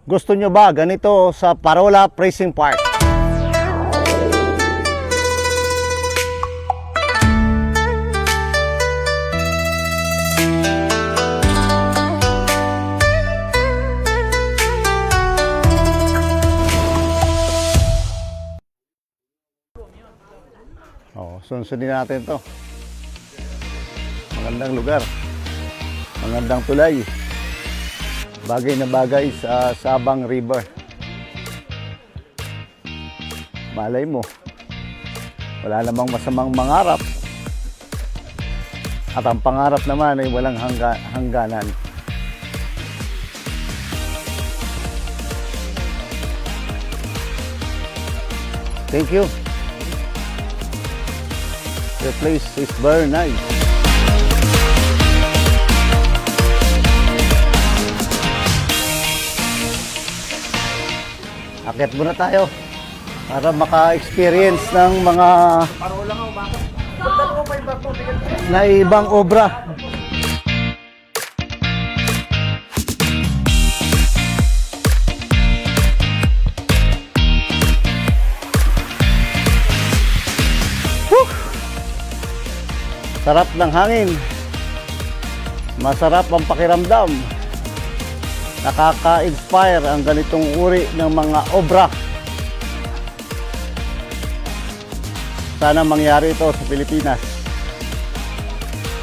Gusto nyo ba ganito sa Parola Racing Park? Sunsundin natin to. Magandang lugar, magandang tulay, bagay na bagay sa Sabang River. Malay mo, wala namang masamang mangarap, at ang pangarap naman ay walang hangganan. Thank you. The place is very nice. Akit muna tayo para maka-experience ng mga na ibang obra. Sarap ng hangin, masarap ang pakiramdam, nakaka-inspire ang ganitong uri ng mga obra. Sana mangyari ito sa Pilipinas.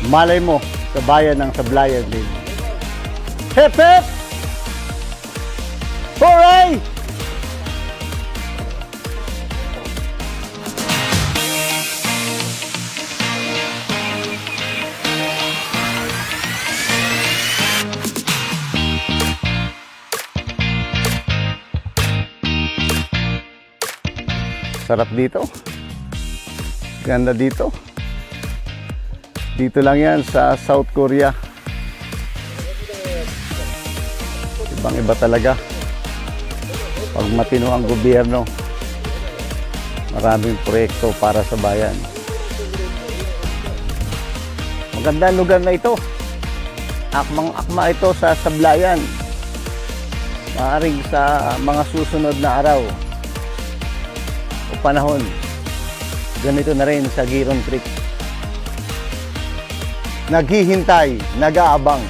Malay mo sa bayan ng Sablayan din. Hip hip! Hooray! Sarap dito. Ganda dito. Dito lang yan sa South Korea. Ibang iba talaga. Pag matino ang gobyerno, maraming proyekto para sa bayan. Maganda ang lugar na ito. Akmang-akma ito sa Sablayan. Maaaring sa mga susunod na araw o panahon, ganito na rin sa Giron Creek. Naghihintay, nag-aabang